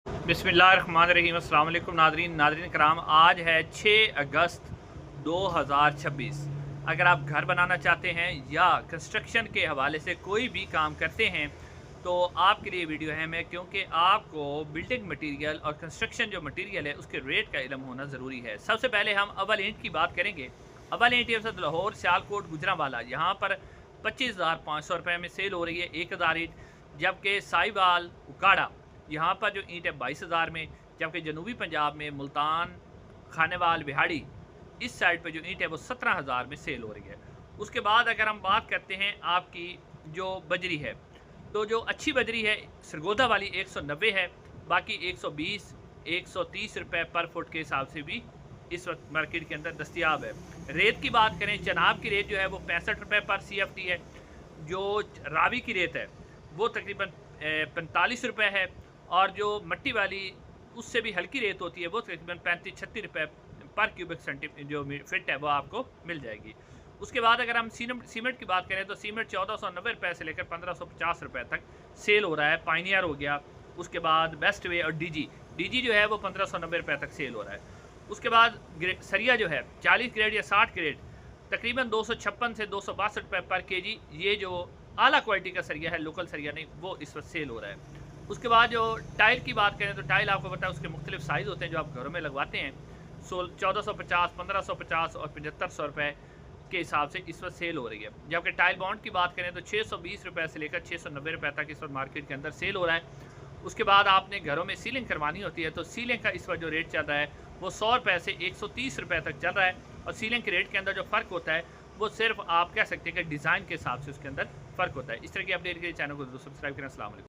बिस्मिल्लाहिर्रहमानिर्रहीम। अस्सलाम वालेकुम नादरीन कराम। आज है 6 अगस्त 2026। अगर आप घर बनाना चाहते हैं या कंस्ट्रक्शन के हवाले से कोई भी काम करते हैं तो आपके लिए वीडियो अहम है, क्योंकि आपको बिल्डिंग मटेरियल और कंस्ट्रक्शन जो मटेरियल है उसके रेट का इल्म होना ज़रूरी है। सबसे पहले हम अव्वल ईंट की बात करेंगे। अव्वल ईंट औसत लाहौर, सियालकोट, गुजरांवाला यहाँ पर 25,500 रुपये में सेल हो रही है 1000 ईंट। जबकि साहिवाल, उकाड़ा यहाँ पर जो ईंट है 22,000 में। जबकि जनूबी पंजाब में मुल्तान, खानेवाल, बिहाड़ी इस साइड पे जो ईंट है वो 17,000 में सेल हो रही है। उसके बाद अगर हम बात करते हैं आपकी जो बजरी है, तो जो अच्छी बजरी है सरगोधा वाली 190 है, बाकी 120 130 रुपये पर फुट के हिसाब से भी इस वक्त मार्केट के अंदर दस्तियाब है। रेत की बात करें, चनाब की रेत जो है वो 65 रुपये पर CFT है। जो रावी की रेत है वो तकरीबन 45 रुपये है, और जो मट्टी वाली उससे भी हल्की रेत होती है वो तकरीबन 35-36 रुपये पर क्यूबिक सेंटी जो फिट है वो आपको मिल जाएगी। उसके बाद अगर हम सीमेंट की बात करें तो सीमेंट 1490 रुपये से लेकर 1550 रुपये तक सेल हो रहा है। पाइनियर हो गया, उसके बाद बेस्ट वे और डीजी जो है वो 1590 रुपये तक सेल हो रहा है। उसके बाद सरिया जो है 40 ग्रेड या 60 ग्रेड तकरीबन 256 से 262 रुपये पर केजी। ये जो आला क्वालिटी का सरिया है, लोकल सरिया नहीं, वो इस वक्त सेल हो रहा है। उसके बाद जो टाइल की बात करें तो टाइल आपको पता है उसके मुख्तलिफ साइज़ होते हैं जो आप घरों में लगवाते हैं। 1450, 1550 और 7500 रुपये के हिसाब से इस वक्त सेल हो रही है। जबकि टाइल बाउंड की बात करें तो 620 रुपये से लेकर 690 रुपये तक इस वक्त मार्केट के अंदर सेल हो रहा है। उसके बाद आपने घरों में सीलिंग करवानी होती है तो सीलिंग का इस वक्त जो रेट चल रहा है वो 100 रुपये से 130 रुपये तक चल रहा है। और सीलिंग के रेट के अंदर जो फ़र्क होता है वो सिर्फ आप कह सकते हैं कि डिज़ाइन के हिसाब से उसके अंदर फ़र्क होता है। इस तरह की अपडेट के लिए चैनल को जरूर सब्सक्राइब करें। अस्सलाम वालेकुम।